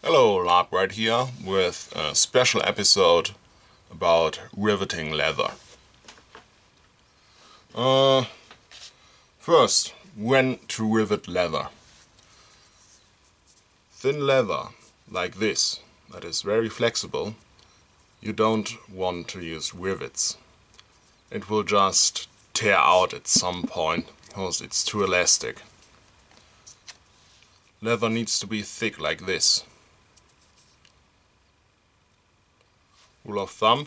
Hello, LarpWright here with a special episode about riveting leather. First, when to rivet leather. Thin leather, like this, that is very flexible, you don't want to use rivets. It will just tear out at some point because it's too elastic. Leather needs to be thick like this. Rule of thumb,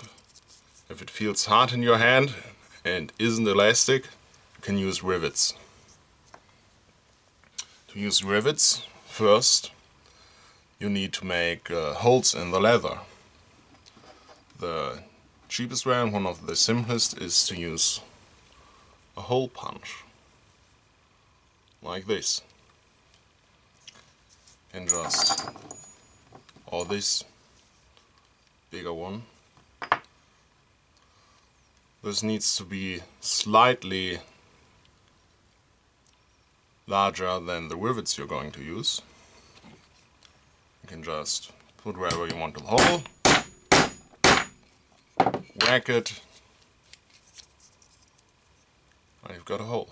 if it feels hard in your hand and isn't elastic, you can use rivets. To use rivets, first you need to make holes in the leather. The cheapest way and one of the simplest is to use a hole punch, like this. And just, or this bigger one. This needs to be slightly larger than the rivets you're going to use. You can just put wherever you want the hole, whack it, and you've got a hole.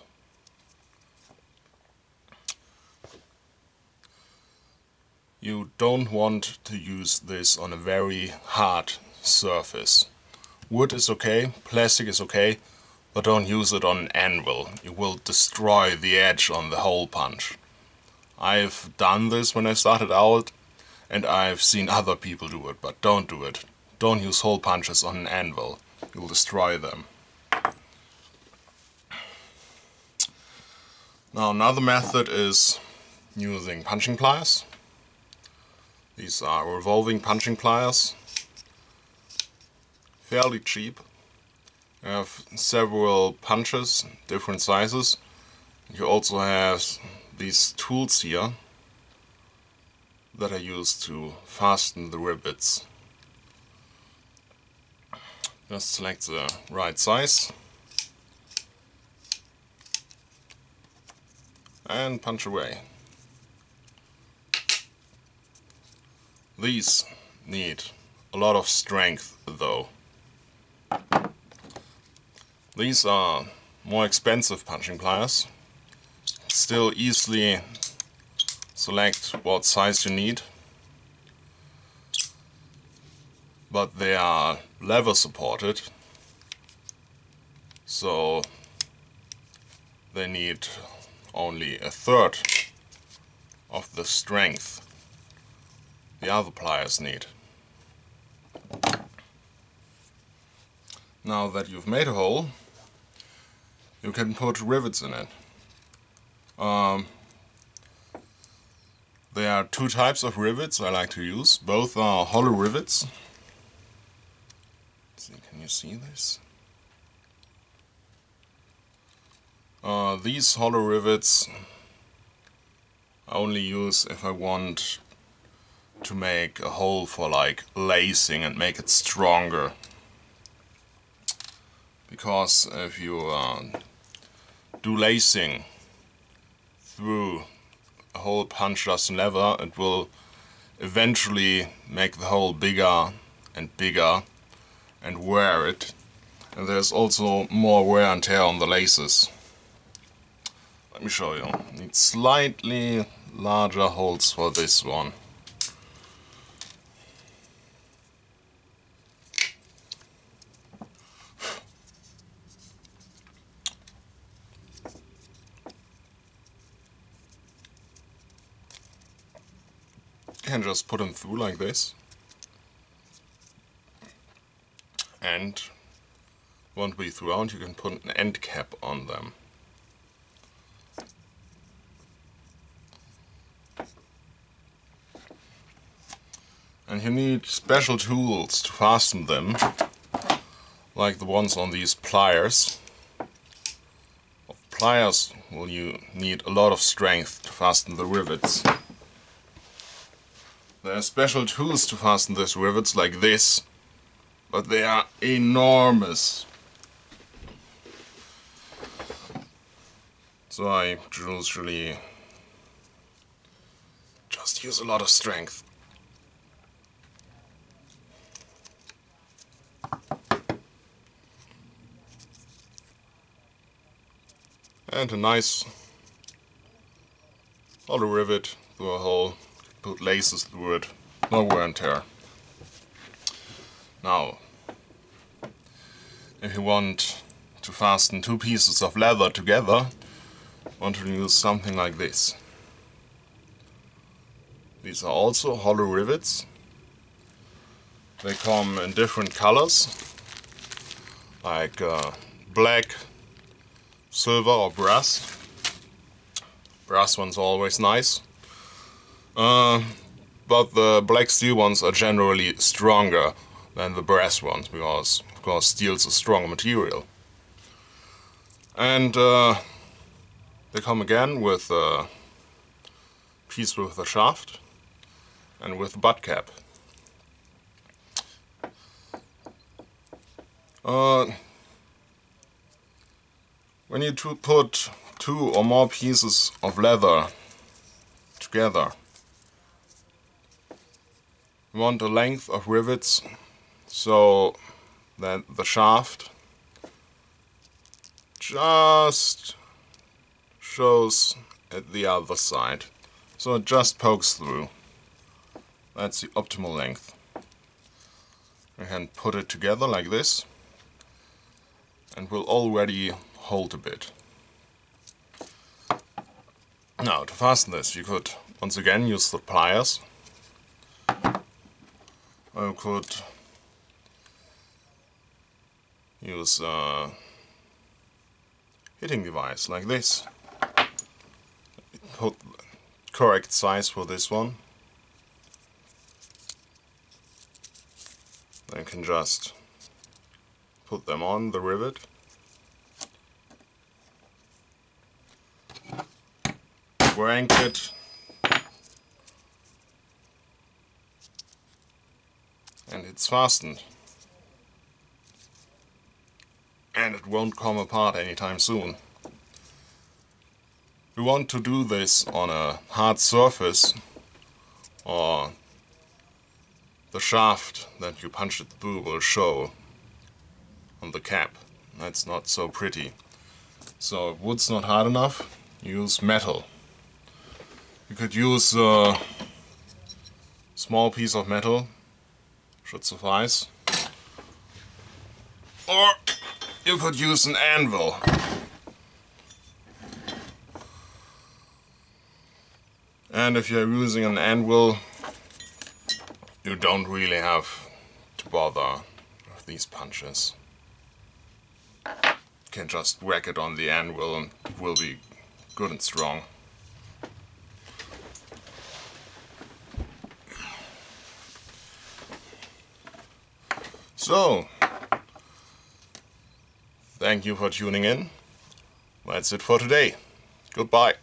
You don't want to use this on a very hard surface. Wood is okay, plastic is okay, but don't use it on an anvil. You will destroy the edge on the hole punch. I've done this when I started out, and I've seen other people do it, but don't do it. Don't use hole punches on an anvil. You'll destroy them. Now another method is using punching pliers. These are revolving punching pliers, fairly cheap. You have several punches, different sizes. You also have these tools here that are used to fasten the rivets. Just select the right size and punch away. These need a lot of strength though. These are more expensive punching pliers. Still easily select what size you need. But they are lever supported, so they need only a third of the strength the other pliers need. Now that you've made a hole, you can put rivets in it. There are two types of rivets I like to use. Both are hollow rivets. Let's see, can you see this? These hollow rivets I only use if I want to make a hole for like lacing and make it stronger. Because if you do lacing through a hole punched just in leather, it will eventually make the hole bigger and bigger and wear it. And there's also more wear and tear on the laces. Let me show you. Need slightly larger holes for this one. You can just put them through like this, and won't be throughout. You can put an end cap on them. And you need special tools to fasten them, like the ones on these pliers. Pliers will you need a lot of strength to fasten the rivets. There are special tools to fasten these rivets like this, but they are enormous. So I usually just use a lot of strength. And a nice hollow rivet through a hole. Put laces through it, no wear and tear. Now, if you want to fasten two pieces of leather together, want to use something like this. These are also hollow rivets. They come in different colors, like black, silver or brass. Brass ones are always nice. But the black steel ones are generally stronger than the brass ones, because of course steel is a strong material. And they come again with a piece with a shaft and with a butt cap. When you put two or more pieces of leather together, you want a length of rivets so that the shaft just shows at the other side, so it just pokes through. That's the optimal length. You can put it together like this and will already hold a bit. Now, to fasten this, you could once again use the pliers. Or you could use a hitting device like this. Put the correct size for this one. Then you can just put them on the rivet. Crank it. And it's fastened. And it won't come apart anytime soon. We want to do this on a hard surface, or the shaft that you punch it through will show on the cap. That's not so pretty. So if wood's not hard enough, use metal. You could use a small piece of metal, should suffice. Or you could use an anvil. And if you're using an anvil, you don't really have to bother with these punches. You can just whack it on the anvil and it will be good and strong. So, thank you for tuning in. That's it for today. Goodbye.